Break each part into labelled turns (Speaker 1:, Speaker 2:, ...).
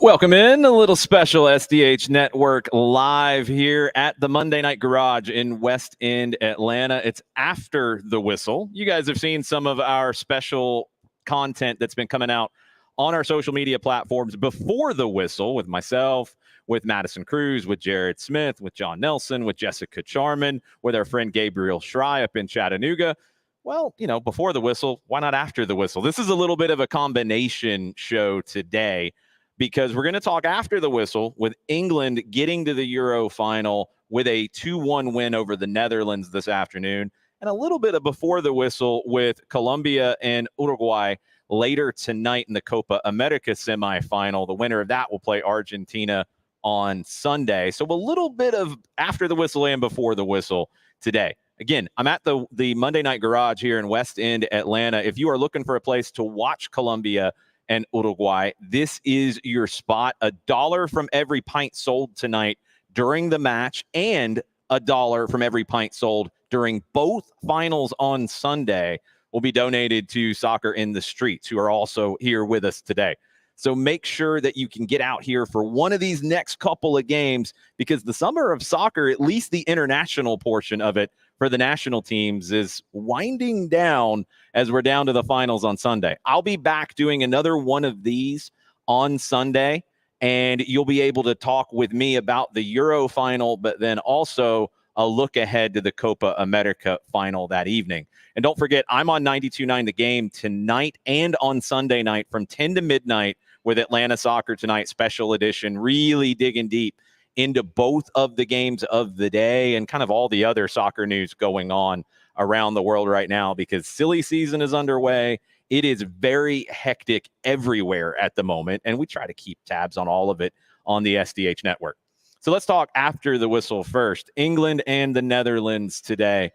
Speaker 1: Welcome in, a little special SDH Network live here at the Monday Night Garage in West End, Atlanta. It's after the whistle. You guys have seen some of our special content that's been coming out on our social media platforms before the whistle with myself, with Madison Cruz, with Jared Smith, with John Nelson, with Jessica Charman, with our friend Gabriel Schrei up in Chattanooga. Well, before the whistle, why not after the whistle? This is a little bit of a combination show today, because we're going to talk after the whistle with England getting to the Euro final with a 2-1 win over the Netherlands this afternoon, and a little bit of before the whistle with Colombia and Uruguay later tonight in the Copa America semifinal. The winner of that will play Argentina on Sunday. So a little bit of after the whistle and before the whistle today. Again, I'm at the Monday Night Garage here in West End, Atlanta. If you are looking for a place to watch Colombia and Uruguay, this is your spot. $1 from every pint sold tonight during the match, and $1 from every pint sold during both finals on Sunday will be donated to Soccer in the Streets, who are also here with us today. So make sure that you can get out here for one of these next couple of games, because the summer of soccer, at least the international portion of it for the national teams, is winding down as we're down to the finals on Sunday. I'll be back doing another one of these on Sunday, and you'll be able to talk with me about the Euro final, but then also a look ahead to the Copa America final that evening. And don't forget, I'm on 92.9 The Game tonight and on Sunday night from 10 to midnight with Atlanta Soccer Tonight special edition, really digging deep into both of the games of the day and kind of all the other soccer news going on around the world right now, because silly season is underway. It is very hectic everywhere at the moment, and we try to keep tabs on all of it on the SDH network. So let's talk after the whistle first. England and the Netherlands today.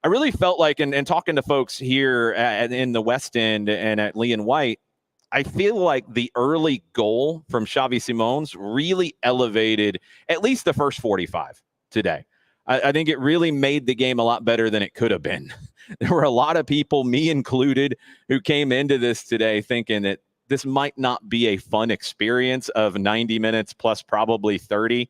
Speaker 1: I really felt like, and talking to folks here in the West End and at Lee and White, I feel like the early goal from Xavi Simons really elevated at least the first 45 today. I think it really made the game a lot better than it could have been. There were a lot of people, me included, who came into this today thinking that this might not be a fun experience of 90 minutes plus probably 30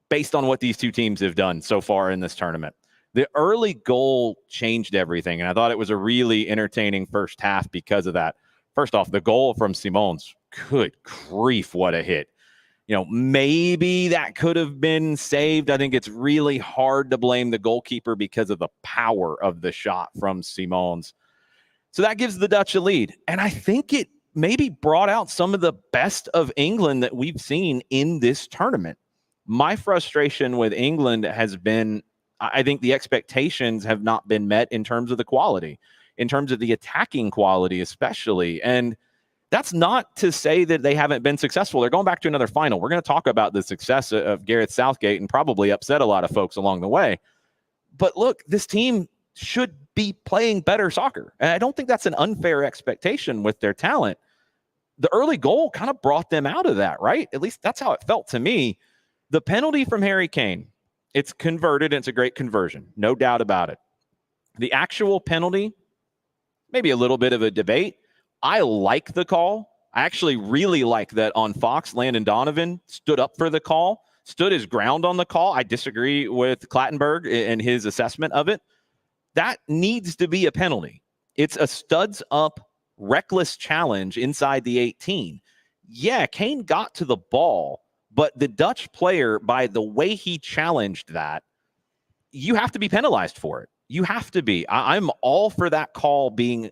Speaker 1: based on what these two teams have done so far in this tournament. The early goal changed everything, and I thought it was a really entertaining first half because of that. First off, the goal from Simons, good grief, what a hit. Maybe that could have been saved. I think it's really hard to blame the goalkeeper because of the power of the shot from Simons. So that gives the Dutch a lead. And I think it maybe brought out some of the best of England that we've seen in this tournament. My frustration with England has been, I think the expectations have not been met in terms of the quality, in terms of the attacking quality especially. And that's not to say that they haven't been successful. They're going back to another final. We're going to talk about the success of Gareth Southgate and probably upset a lot of folks along the way. But look, this team should be playing better soccer. And I don't think that's an unfair expectation with their talent. The early goal kind of brought them out of that, right? At least that's how it felt to me. The penalty from Harry Kane, it's converted, and it's a great conversion, no doubt about it. The actual penalty, maybe a little bit of a debate. I like the call. I actually really like that on Fox, Landon Donovan stood up for the call, stood his ground on the call. I disagree with Clattenburg and his assessment of it. That needs to be a penalty. It's a studs up, reckless challenge inside the 18. Yeah, Kane got to the ball, but the Dutch player, by the way he challenged that, you have to be penalized for it. You have to be. I'm all for that call being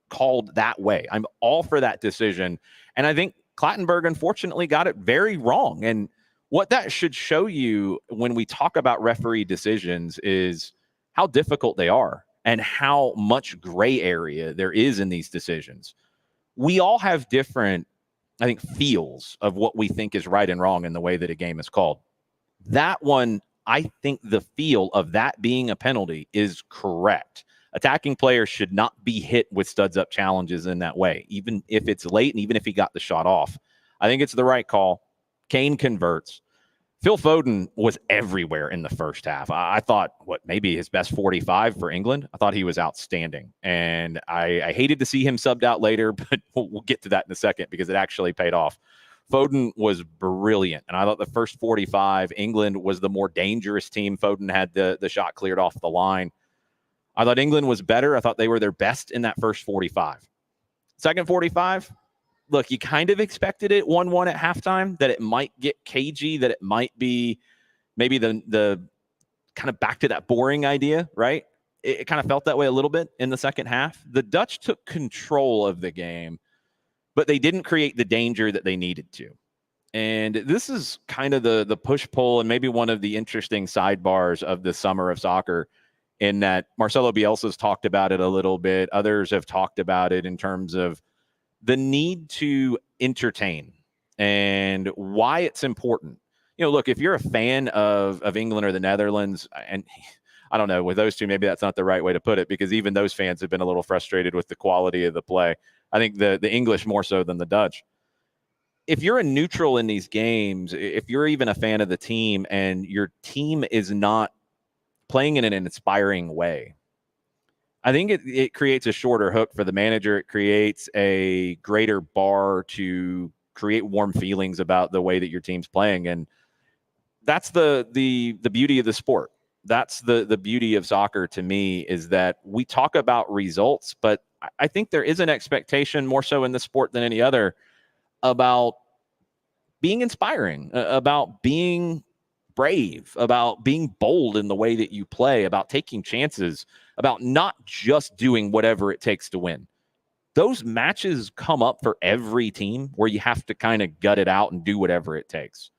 Speaker 1: called that way. I'm all for that decision. And I think Clattenburg, unfortunately, got it very wrong. And what that should show you when we talk about referee decisions is how difficult they are and how much gray area there is in these decisions. We all have different, I think, feels of what we think is right and wrong in the way that a game is called. That one, I think the feel of that being a penalty is correct. Attacking players should not be hit with studs up challenges in that way, even if it's late and even if he got the shot off. I think it's the right call. Kane converts. Phil Foden was everywhere in the first half. I thought, maybe his best 45 for England. I thought he was outstanding. And I hated to see him subbed out later, but we'll get to that in a second because it actually paid off Foden was brilliant. And I thought the first 45, England was the more dangerous team. Foden had the shot cleared off the line. I thought England was better. I thought they were their best in that first 45. Second 45, look, you kind of expected it 1-1 at halftime, that it might get cagey, that it might be maybe the kind of back to that boring idea, right? It kind of felt that way a little bit in the second half. The Dutch took control of the game, but they didn't create the danger that they needed to. And this is kind of the push-pull and maybe one of the interesting sidebars of the summer of soccer, in that Marcelo Bielsa's talked about it a little bit. Others have talked about it in terms of the need to entertain and why it's important. Look, if you're a fan of England or the Netherlands, and I don't know, with those two, maybe that's not the right way to put it, because even those fans have been a little frustrated with the quality of the play. I think the English more so than the Dutch. If you're a neutral in these games, if you're even a fan of the team and your team is not playing in an inspiring way, I think it creates a shorter hook for the manager. It creates a greater bar to create warm feelings about the way that your team's playing. And that's the beauty of the sport. That's the beauty of soccer to me, is that we talk about results, but I think there is an expectation, more so in this sport than any other, about being inspiring, about being brave, about being bold in the way that you play, about taking chances, about not just doing whatever it takes to win. Those matches come up for every team where you have to kind of gut it out and do whatever it takes.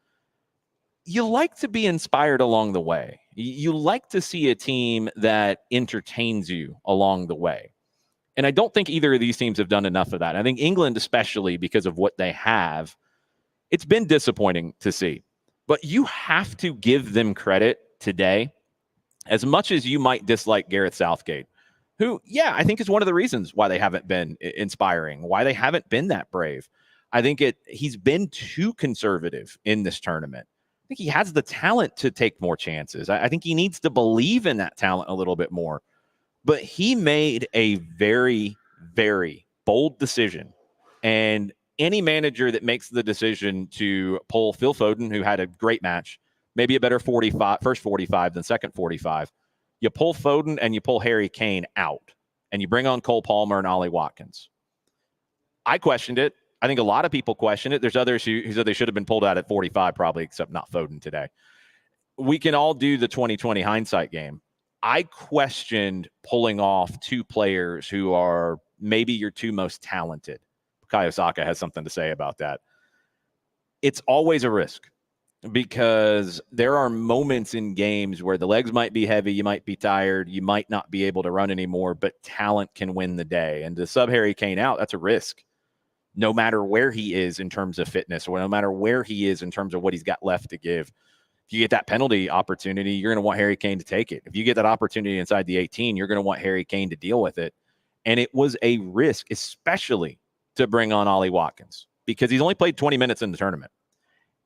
Speaker 1: You like to be inspired along the way. You like to see a team that entertains you along the way. And I don't think either of these teams have done enough of that. I think England, especially because of what they have, it's been disappointing to see. But you have to give them credit today, as much as you might dislike Gareth Southgate, who, yeah, I think is one of the reasons why they haven't been inspiring, why they haven't been that brave. I think he's been too conservative in this tournament. I think he has the talent to take more chances. I think he needs to believe in that talent a little bit more. But he made a very, very bold decision. And any manager that makes the decision to pull Phil Foden, who had a great match, maybe a better first 45 than second 45, you pull Foden and you pull Harry Kane out, and you bring on Cole Palmer and Ollie Watkins. I questioned it. I think a lot of people question it. There's others who said they should have been pulled out at 45, probably, except not Foden today. We can all do the 2020 hindsight game. I questioned pulling off two players who are maybe your two most talented. Bukayo Saka has something to say about that. It's always a risk, because there are moments in games where the legs might be heavy, you might be tired, you might not be able to run anymore, but talent can win the day. And to sub Harry Kane out, that's a risk, no matter where he is in terms of fitness, or no matter where he is in terms of what he's got left to give. If you get that penalty opportunity, you're going to want Harry Kane to take it. If you get that opportunity inside the 18, you're going to want Harry Kane to deal with it. And it was a risk, especially to bring on Ollie Watkins, because he's only played 20 minutes in the tournament.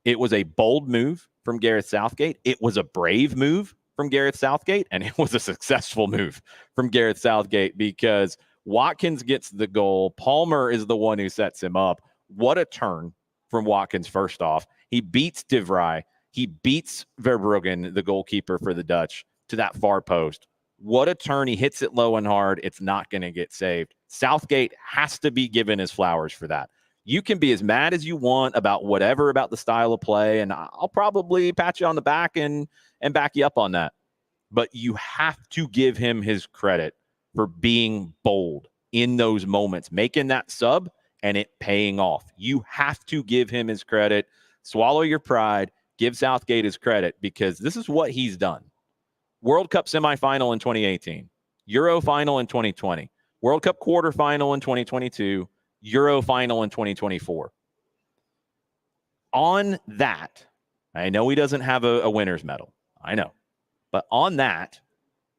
Speaker 1: It was a bold move from Gareth Southgate. It was a brave move from Gareth Southgate, and it was a successful move from Gareth Southgate, because Watkins gets the goal. Palmer is the one who sets him up. What a turn from Watkins, first off. He beats De Vrij. He beats Verbruggen, the goalkeeper for the Dutch, to that far post. What a turn. He hits it low and hard. It's not going to get saved. Southgate has to be given his flowers for that. You can be as mad as you want about whatever about the style of play, and I'll probably pat you on the back and back you up on that. But you have to give him his credit for being bold in those moments, making that sub and it paying off. You have to give him his credit. Swallow your pride. Give Southgate his credit, because this is what he's done. World Cup semifinal in 2018, Euro final in 2020, World Cup quarterfinal in 2022, Euro final in 2024. On that, I know he doesn't have a winner's medal. I know. But on that,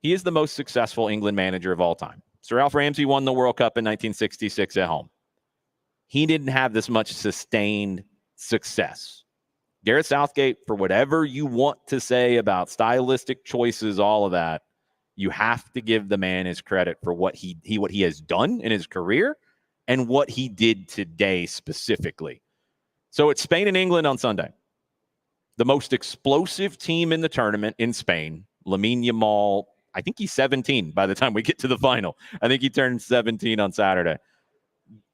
Speaker 1: he is the most successful England manager of all time. Sir Alf Ramsey won the World Cup in 1966 at home. He didn't have this much sustained success. Gareth Southgate, for whatever you want to say about stylistic choices, all of that, you have to give the man his credit for what he has done in his career and what he did today specifically. So it's Spain and England on Sunday. The most explosive team in the tournament in Spain, Lamine Yamal, I think he's 17 by the time we get to the final. I think he turned 17 on Saturday.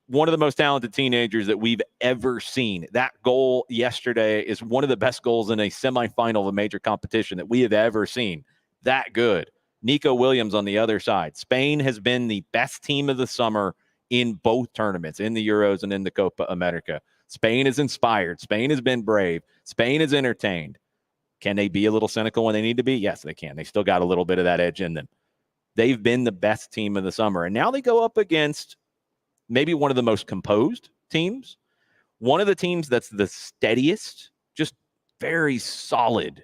Speaker 1: One of the most talented teenagers that we've ever seen. That goal yesterday is one of the best goals in a semifinal of a major competition that we have ever seen. That good. Nico Williams on the other side. Spain has been the best team of the summer in both tournaments, in the Euros and in the Copa America. Spain is inspired. Spain has been brave. Spain is entertained. Can they be a little cynical when they need to be? Yes, they can. They still got a little bit of that edge in them. They've been the best team of the summer. And now they go up against maybe one of the most composed teams, one of the teams that's the steadiest, just very solid.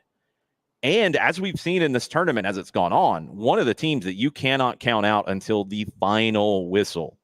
Speaker 1: And as we've seen in this tournament, as it's gone on, one of the teams that you cannot count out until the final whistle.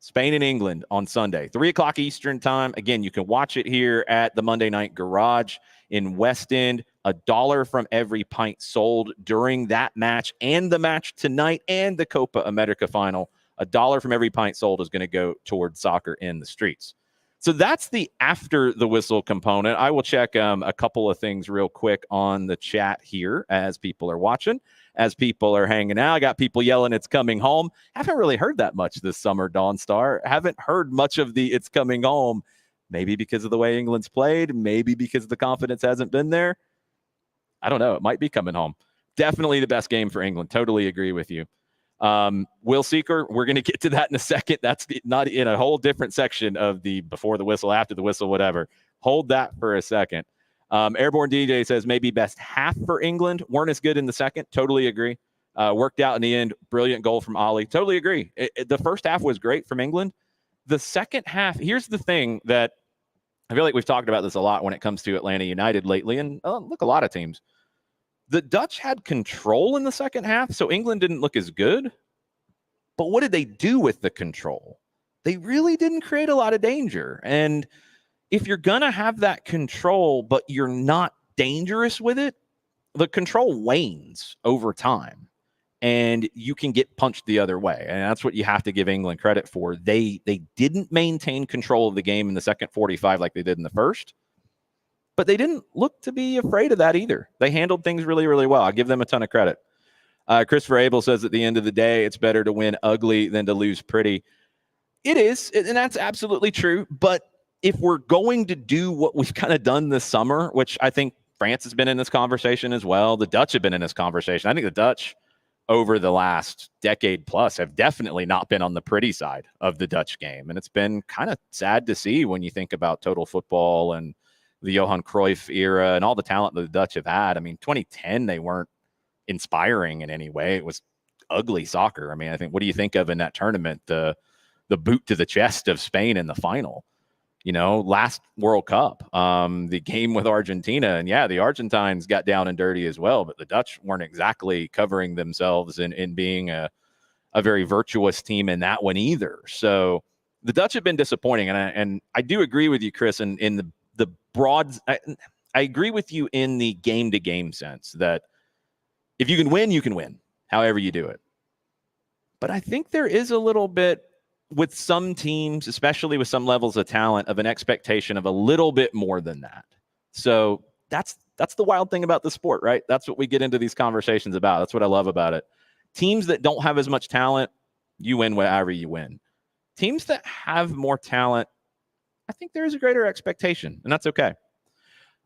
Speaker 1: Spain and England on Sunday, 3 o'clock Eastern time. Again, you can watch it here at the Monday Night Garage in West End. $1 from every pint sold during that match and the match tonight and the Copa America final. $1 from every pint sold is going to go towards soccer in the streets. So that's the after the whistle component. I will check a couple of things real quick on the chat here as people are watching, as people are hanging out. I got people yelling, "It's coming home." Haven't really heard that much this summer, Dawn Star. Haven't heard much of the "it's coming home." Maybe because of the way England's played. Maybe because the confidence hasn't been there. I don't know. It might be coming home. Definitely the best game for England. Totally agree with you. Will Seeker, we're going to get to that in a second. That's not in a whole different section of the before the whistle, after the whistle, whatever. Hold that for a second. Airborne DJ says maybe best half for England. Weren't as good in the second. Totally agree. Worked out in the end. Brilliant goal from Ollie. Totally agree. The first half was great from England. The second half, here's the thing that I feel like we've talked about this a lot when it comes to Atlanta United lately, and look, a lot of teams. The Dutch had control in the second half, so England didn't look as good. But what did they do with the control? They really didn't create a lot of danger. And if you're going to have that control, but you're not dangerous with it, the control wanes over time. And you can get punched the other way. And that's what you have to give England credit for. They didn't maintain control of the game in the second 45 like they did in the first. But they didn't look to be afraid of that either. They handled things really, really well. I give them a ton of credit. Christopher Abel says at the end of the day, it's better to win ugly than to lose pretty. It is, and that's absolutely true. But if we're going to do what we've kind of done this summer, which I think France has been in this conversation as well, the Dutch have been in this conversation. I think the Dutch over the last decade plus have definitely not been on the pretty side of the Dutch game. And it's been kind of sad to see when you think about total football and the Johan Cruyff era and all the talent that the Dutch have had. I mean, 2010, they weren't inspiring in any way. It was ugly soccer. I mean, I think, what do you think of in that tournament? The boot to the chest of Spain in the final, last World Cup, the game with Argentina. And yeah, the Argentines got down and dirty as well, but the Dutch weren't exactly covering themselves in being a very virtuous team in that one either. So the Dutch have been disappointing. And I do agree with you, Chris, in the broad, I agree with you in the game-to-game sense that if you can win, however you do it. But I think there is a little bit with some teams, especially with some levels of talent, of an expectation of a little bit more than that. So that's the wild thing about the sport, right? That's what we get into these conversations about. That's what I love about it. Teams that don't have as much talent, you win wherever you win. Teams that have more talent, I think there is a greater expectation, and that's okay.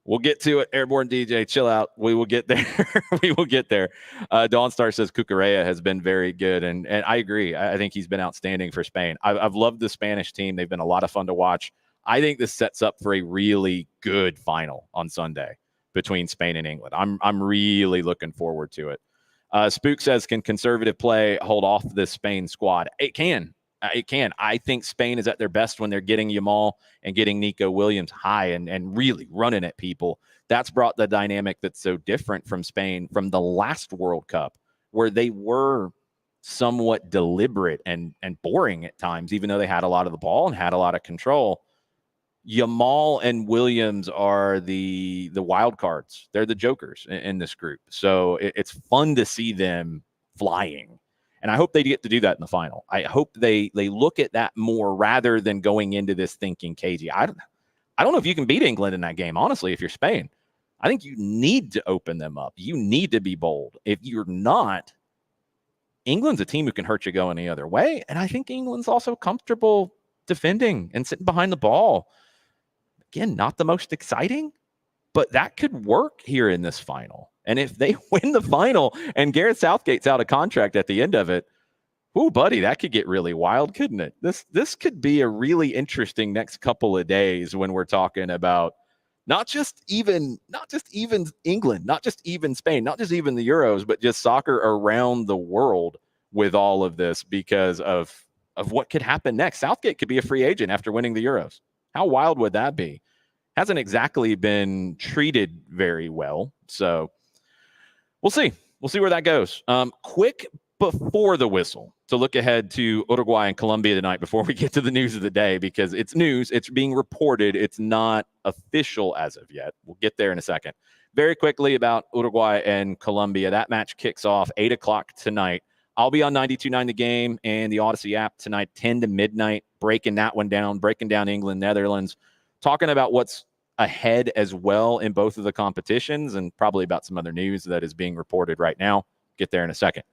Speaker 1: We'll get to it. Airborne DJ, chill out. We will get there. We will get there. Dawn Star says Cucurella has been very good, and I agree. I think he's been outstanding for Spain. I've loved the Spanish team. They've been a lot of fun to watch. I think this sets up for a really good final on Sunday between Spain and England. I'm really looking forward to it. Spook says, can conservative play hold off this Spain squad? It can. It can. I think Spain is at their best when they're getting Yamal and getting Nico Williams high and really running at people. That's brought the dynamic that's so different from Spain from the last World Cup, where they were somewhat deliberate and boring at times, even though they had a lot of the ball and had a lot of control. Yamal and Williams are the wild cards. They're the jokers in this group. So it's fun to see them flying. And I hope they get to do that in the final. I hope they look at that more rather than going into this thinking cagey. I I don't know if you can beat England in that game, honestly, if you're Spain. I think you need to open them up. You need to be bold. If you're not, England's a team who can hurt you going the other way. And I think England's also comfortable defending and sitting behind the ball. Again, not the most exciting, but that could work here in this final. And if they win the final and Gareth Southgate's out of contract at the end of it, ooh, buddy, that could get really wild, couldn't it? This could be a really interesting next couple of days when we're talking about not just even England, not just even Spain, not just even the Euros, but just soccer around the world with all of this because of what could happen next. Southgate could be a free agent after winning the Euros. How wild would that be? Hasn't exactly been treated very well. So we'll see. We'll see where that goes. Quick before the whistle to look ahead to Uruguay and Colombia tonight before we get to the news of the day, because it's news. It's being reported. It's not official as of yet. We'll get there in a second. Very quickly about Uruguay and Colombia. That match kicks off 8 o'clock tonight. I'll be on 92.9 The Game and the Odyssey app tonight, 10 to midnight, breaking that one down, breaking down England, Netherlands, talking about what's ahead as well in both of the competitions and probably about some other news that is being reported right now. Get there in a second.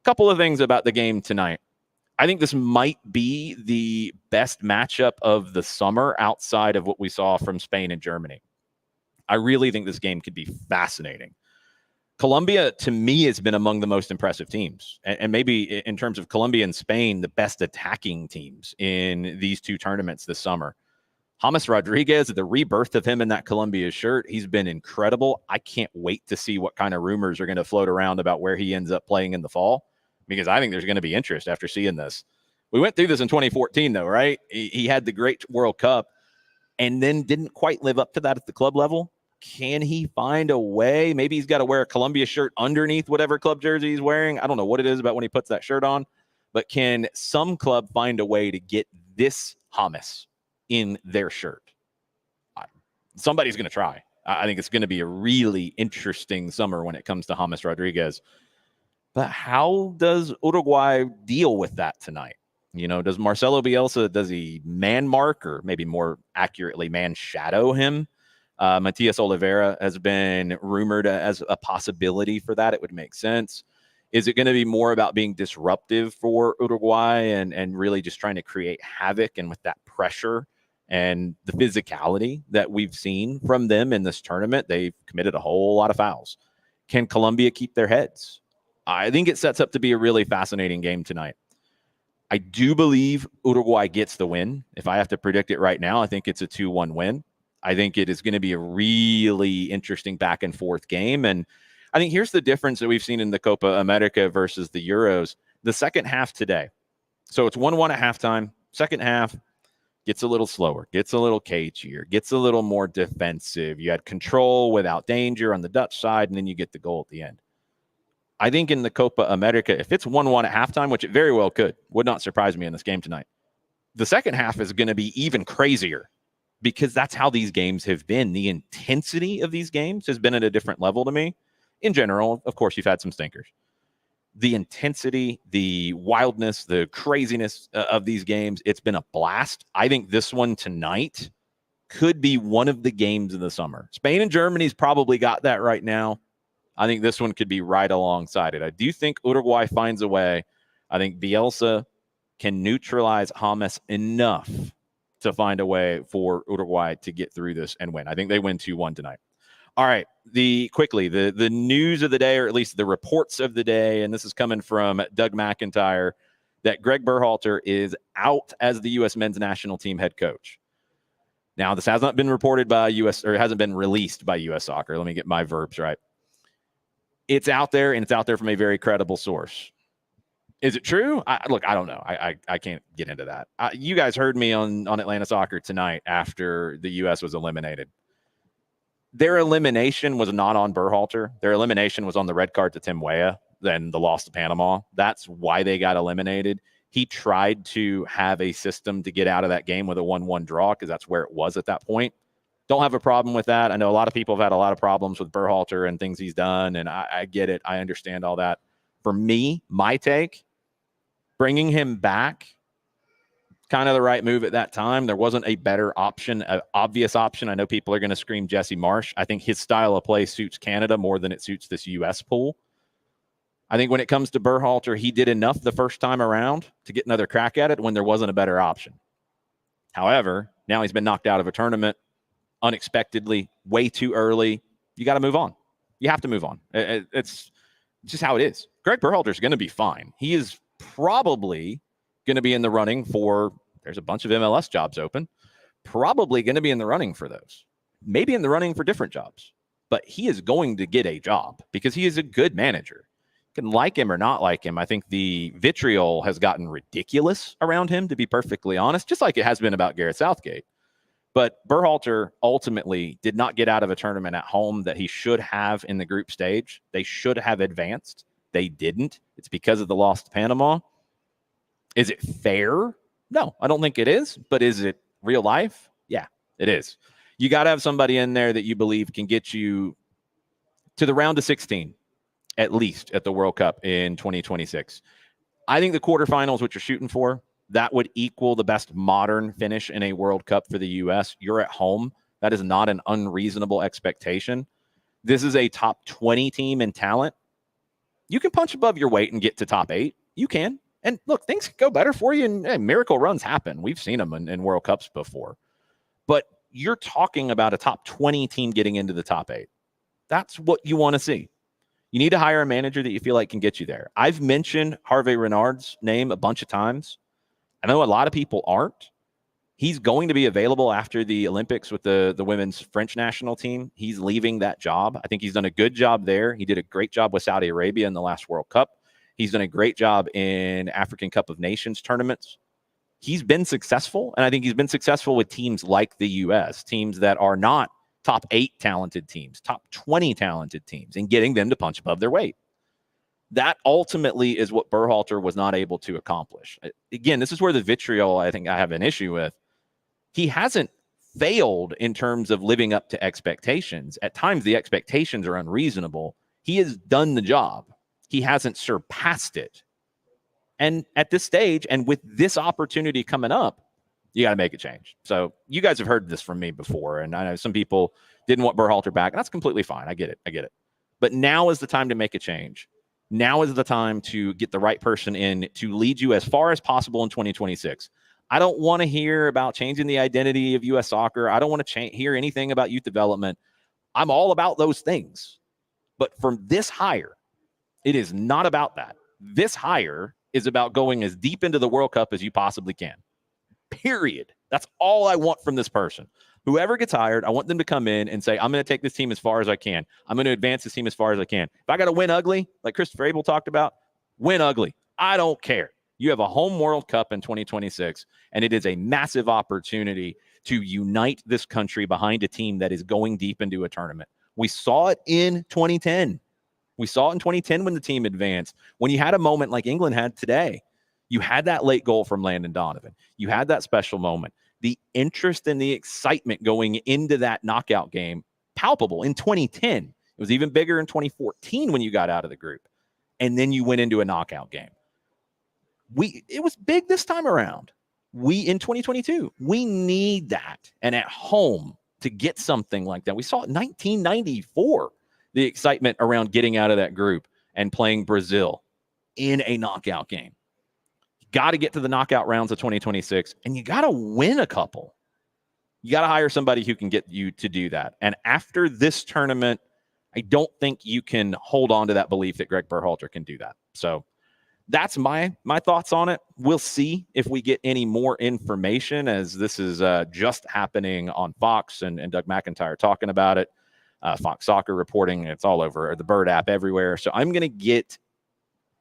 Speaker 1: Couple of things about the game tonight. I think this might be the best matchup of the summer outside of what we saw from Spain and Germany. I really think this game could be fascinating. Colombia, to me, has been among the most impressive teams, and maybe in terms of Colombia and Spain, the best attacking teams in these two tournaments this summer. James Rodriguez, the rebirth of him in that Colombia shirt, he's been incredible. I can't wait to see what kind of rumors are going to float around about where he ends up playing in the fall, because I think there's going to be interest after seeing this. We went through this in 2014, though, right? He had the great World Cup and then didn't quite live up to that at the club level. Can he find a way? Maybe he's got to wear a Colombia shirt underneath whatever club jersey he's wearing. I don't know what it is about when he puts that shirt on, but can some club find a way to get this James in their shirt? Somebody's going to try. I think it's going to be a really interesting summer when it comes to James Rodriguez. But how does Uruguay deal with that tonight? You know, does Marcelo Bielsa, does he man mark or maybe more accurately man shadow him? Matias Oliveira has been rumored as a possibility for that. It would make sense. Is it going to be more about being disruptive for Uruguay and really just trying to create havoc, and with that pressure and the physicality that we've seen from them in this tournament, they've committed a whole lot of fouls. Can Colombia keep their heads? I think it sets up to be a really fascinating game tonight. I do believe Uruguay gets the win. If I have to predict it right now, I think it's a 2-1 win. I think it is going to be a really interesting back and forth game. And I think here's the difference that we've seen in the Copa America versus the Euros. The second half today. So it's 1-1 at halftime. Second half gets a little slower, gets a little cagier, gets a little more defensive. You had control without danger on the Dutch side, and then you get the goal at the end. I think in the Copa America, if it's 1-1 at halftime, which it very well could, would not surprise me in this game tonight, the second half is going to be even crazier, because that's how these games have been. The intensity of these games has been at a different level to me. In general, of course, you've had some stinkers. The intensity, the wildness, the craziness of these games, it's been a blast. I think this one tonight could be one of the games of the summer. Spain and Germany's probably got that right now. I think this one could be right alongside it. I do think Uruguay finds a way. I think Bielsa can neutralize James enough to find a way for Uruguay to get through this and win. I think they win 2-1 tonight. All right, the news of the day, or at least the reports of the day, and this is coming from Doug McIntyre, that Greg Berhalter is out as the U.S. men's national team head coach. Now, this has not been reported by U.S. or it hasn't been released by U.S. Soccer. Let me get my verbs right. It's out there, and it's out there from a very credible source. Is it true? I don't know. I can't get into that. You guys heard me on Atlanta Soccer tonight after the U.S. was eliminated. Their elimination was not on Berhalter. Their elimination was on the red card to Tim Weah, then the loss to Panama. That's why they got eliminated. He tried to have a system to get out of that game with a 1-1 draw, because that's where it was at that point. Don't have a problem with that. I know a lot of people have had a lot of problems with Berhalter and things he's done, and I get it. I understand all that. For me, my take, bringing him back kind of the right move at that time. There wasn't a better option, an obvious option. I know people are going to scream Jesse Marsh. I think his style of play suits Canada more than it suits this U.S. pool. I think when it comes to Berhalter, he did enough the first time around to get another crack at it when there wasn't a better option. However, now he's been knocked out of a tournament unexpectedly, way too early. You got to move on. You have to move on. It's just how it is. Greg Berhalter is going to be fine. He is probably going to be in the running for, there's a bunch of MLS jobs open, probably going to be in the running for those. Maybe in the running for different jobs. But he is going to get a job because he is a good manager. You can like him or not like him. I think the vitriol has gotten ridiculous around him, to be perfectly honest, just like it has been about Gareth Southgate. But Berhalter ultimately did not get out of a tournament at home that he should have in the group stage. They should have advanced. They didn't. It's because of the loss to Panama. Is it fair? No, I don't think it is. But is it real life? Yeah, it is. You got to have somebody in there that you believe can get you to the round of 16, at least at the World Cup in 2026. I think the quarterfinals, which you're shooting for, that would equal the best modern finish in a World Cup for the U.S. You're at home. That is not an unreasonable expectation. This is a top 20 team in talent. You can punch above your weight and get to top 8. You can. And look, things can go better for you, and miracle runs happen. We've seen them in World Cups before. But you're talking about a top 20 team getting into the top 8. That's what you want to see. You need to hire a manager that you feel like can get you there. I've mentioned Hervé Renard's name a bunch of times. I know a lot of people aren't. He's going to be available after the Olympics with the women's French national team. He's leaving that job. I think he's done a good job there. He did a great job with Saudi Arabia in the last World Cup. He's done a great job in African Cup of Nations tournaments. He's been successful, and I think he's been successful with teams like the U.S., teams that are not top 8 talented teams, top 20 talented teams, and getting them to punch above their weight. That ultimately is what Berhalter was not able to accomplish. Again, this is where the vitriol I think I have an issue with. He hasn't failed in terms of living up to expectations. At times, the expectations are unreasonable. He has done the job. He hasn't surpassed it. And at this stage, and with this opportunity coming up, you got to make a change. So you guys have heard this from me before, and I know some people didn't want Berhalter back, and that's completely fine. I get it. But now is the time to make a change. Now is the time to get the right person in to lead you as far as possible in 2026. I don't want to hear about changing the identity of U.S. soccer. I don't want to hear anything about youth development. I'm all about those things. But from this hire, it is not about that. This hire is about going as deep into the World Cup as you possibly can. Period. That's all I want from this person. Whoever gets hired, I want them to come in and say, I'm going to take this team as far as I can. I'm going to advance this team as far as I can. If I got to win ugly, like Christopher Abel talked about, win ugly. I don't care. You have a home World Cup in 2026, and it is a massive opportunity to unite this country behind a team that is going deep into a tournament. We saw it in 2010. We saw it in 2010 when the team advanced. When you had a moment like England had today, you had that late goal from Landon Donovan. You had that special moment. The interest and the excitement going into that knockout game, palpable in 2010. It was even bigger in 2014 when you got out of the group. And then you went into a knockout game. It was big this time around. In 2022, we need that. And at home to get something like that. We saw it in 1994, the excitement around getting out of that group and playing Brazil in a knockout game. Got to get to the knockout rounds of 2026, and you got to win a couple. You got to hire somebody who can get you to do that. And after this tournament, I don't think you can hold on to that belief that Greg Berhalter can do that. So that's my thoughts on it. We'll see if we get any more information, as this is just happening on Fox and Doug McIntyre talking about it. Fox Soccer reporting. It's all over the Bird app everywhere. So I'm going to get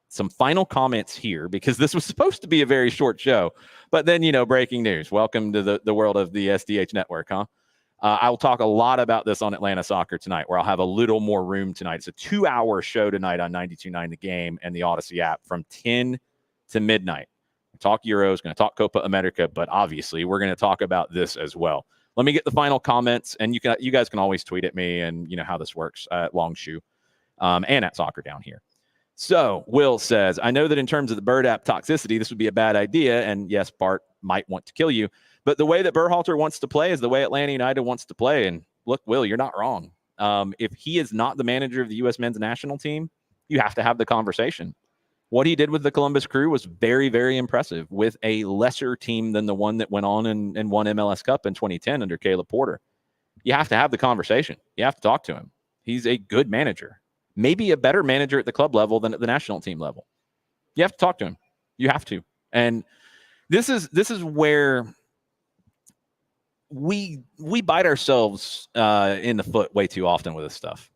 Speaker 1: some final comments here because this was supposed to be a very short show. But then, breaking news. Welcome to the world of the SDH network, huh? I will talk a lot about this on Atlanta Soccer tonight, where I'll have a little more room tonight. It's a 2-hour show tonight on 92.9 The Game and the Odyssey app from 10 to midnight. Talk Euros, going to talk Copa America, but obviously we're going to talk about this as well. Let me get the final comments, and you guys can always tweet at me, and you know how this works at Longshore and at Soccer Down here. So Will says, I know that in terms of the Bird app toxicity, this would be a bad idea. And yes, Bart, might want to kill you. But the way that Berhalter wants to play is the way Atlanta United wants to play. And look, Will, you're not wrong. If he is not the manager of the U.S. men's national team, you have to have the conversation. What he did with the Columbus Crew was very, very impressive with a lesser team than the one that went on and won MLS Cup in 2010 under Caleb Porter. You have to have the conversation. You have to talk to him. He's a good manager, maybe a better manager at the club level than at the national team level. You have to talk to him. You have to. And this is where we bite ourselves in the foot way too often with this stuff.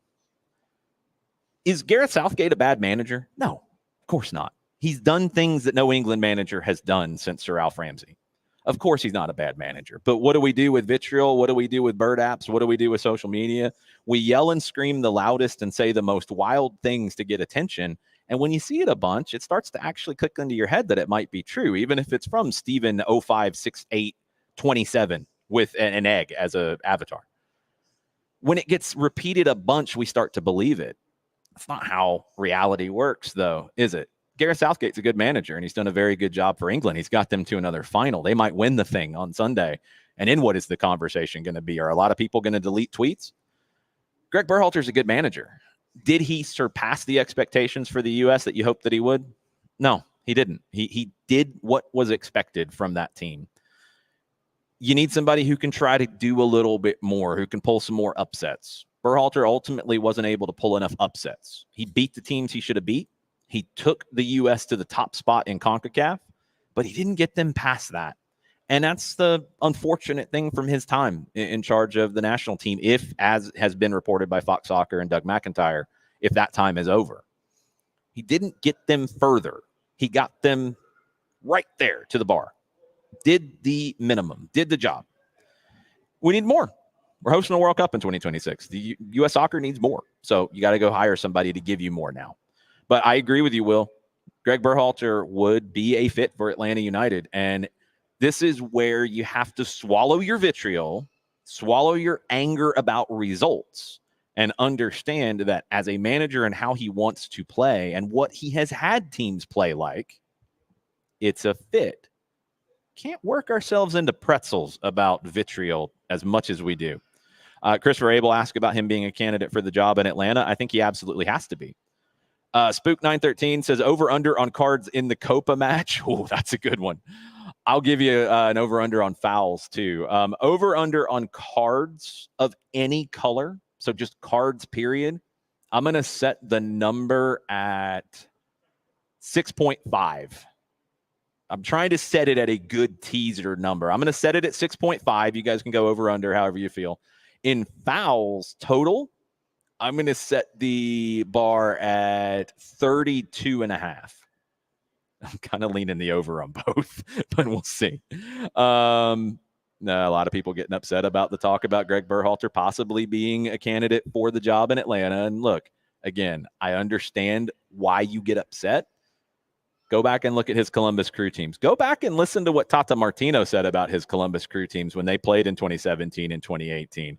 Speaker 1: Is Gareth Southgate a bad manager? No, of course not. He's done things that no England manager has done since Sir Alf Ramsey. Of course he's not a bad manager. But what do we do with vitriol? What do we do with bird apps? What do we do with social media? We yell and scream the loudest and say the most wild things to get attention. And when you see it a bunch, it starts to actually click into your head that it might be true, even if it's from Stephen 056827 with an egg as an avatar. When it gets repeated a bunch, we start to believe it. That's not how reality works, though, is it? Gareth Southgate's a good manager, and he's done a very good job for England. He's got them to another final. They might win the thing on Sunday. And then what is the conversation going to be? Are a lot of people going to delete tweets? Greg Berhalter's a good manager. Did he surpass the expectations for the U.S. that you hoped that he would? No, he didn't. He did what was expected from that team. You need somebody who can try to do a little bit more, who can pull some more upsets. Berhalter ultimately wasn't able to pull enough upsets. He beat the teams he should have beat. He took the U.S. to the top spot in CONCACAF, but he didn't get them past that. And that's the unfortunate thing from his time in charge of the national team, if, as has been reported by Fox Soccer and Doug McIntyre, if that time is over. He didn't get them further. He got them right there to the bar. Did the minimum, did the job. We need more. We're hosting a World Cup in 2026. The U.S. soccer needs more. So you got to go hire somebody to give you more now. But I agree with you, Will. Greg Berhalter would be a fit for Atlanta United. And this is where you have to swallow your vitriol, swallow your anger about results, and understand that as a manager and how he wants to play and what he has had teams play like, it's a fit. Can't work ourselves into pretzels about vitriol as much as we do. Christopher Abel asked about him being a candidate for the job in Atlanta. I think he absolutely has to be. Spook913 says over-under on cards in the Copa match. Oh, that's a good one. I'll give you an over-under on fouls, too. Over-under on cards of any color, so just cards, period. I'm going to set the number at 6.5. I'm trying to set it at a good teaser number. I'm going to set it at 6.5. You guys can go over-under however you feel. In fouls total, I'm going to set the bar at 32.5. I'm kind of leaning the over on both, but we'll see. No, a lot of people getting upset about the talk about Greg Berhalter possibly being a candidate for the job in Atlanta. And look, again, I understand why you get upset. Go back and look at his Columbus Crew teams. Go back and listen to what Tata Martino said about his Columbus Crew teams when they played in 2017 and 2018.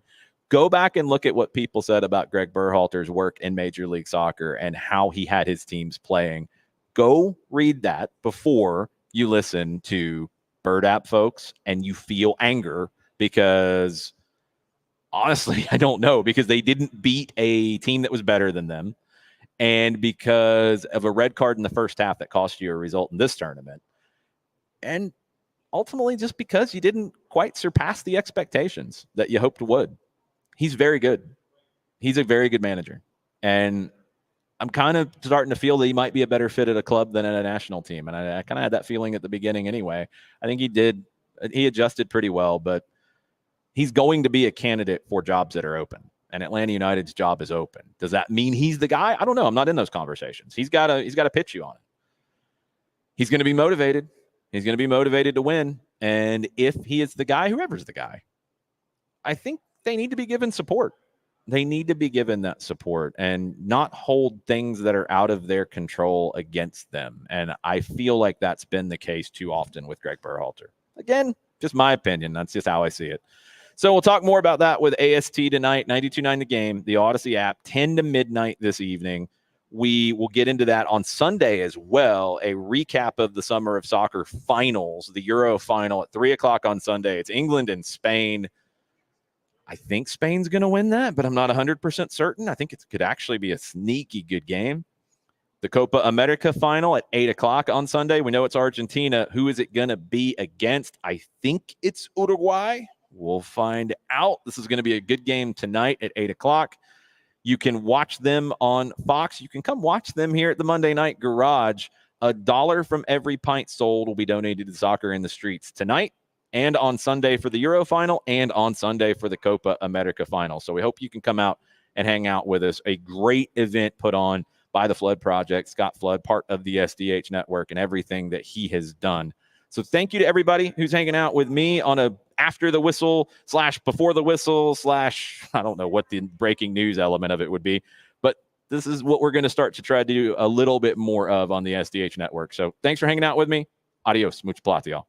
Speaker 1: Go back and look at what people said about Greg Berhalter's work in Major League Soccer and how he had his teams playing. Go read that before you listen to Bird App folks and you feel anger because, honestly, I don't know, because they didn't beat a team that was better than them and because of a red card in the first half that cost you a result in this tournament. And ultimately just because you didn't quite surpass the expectations that you hoped would. He's very good. He's a very good manager. And I'm kind of starting to feel that he might be a better fit at a club than at a national team. And I kind of had that feeling at the beginning anyway. I think he adjusted pretty well, but he's going to be a candidate for jobs that are open. And Atlanta United's job is open. Does that mean he's the guy? I don't know. I'm not in those conversations. He's got to pitch you on it. He's going to be motivated. He's going to be motivated to win. And if he is the guy, whoever's the guy, I think they need to be given support. They need to be given that support and not hold things that are out of their control against them. And I feel like that's been the case too often with Greg Berhalter. Again, just my opinion. That's just how I see it. So we'll talk more about that with AST tonight, 92.9 The Game, the Odyssey app, 10 to midnight this evening. We will get into that on Sunday as well, a recap of the Summer of Soccer finals, the Euro final at 3 o'clock on Sunday. It's England and Spain. I think Spain's going to win that, but I'm not 100% certain. I think it could actually be a sneaky good game. The Copa America final at 8 o'clock on Sunday. We know it's Argentina. Who is it going to be against? I think it's Uruguay. We'll find out. This is going to be a good game tonight at 8 o'clock. You can watch them on Fox. You can come watch them here at the Monday Night Garage. $1 from every pint sold will be donated to Soccer in the Streets tonight and on Sunday for the Euro final and on Sunday for the Copa America final. So we hope you can come out and hang out with us. A great event put on by the Flood Project. Scott Flood, part of the SDH network and everything that he has done. So thank you to everybody who's hanging out with me on a after the whistle / before the whistle / I don't know what the breaking news element of it would be, but this is what we're going to start to try to do a little bit more of on the SDH network. So thanks for hanging out with me. Adios. Mucha plata, y'all.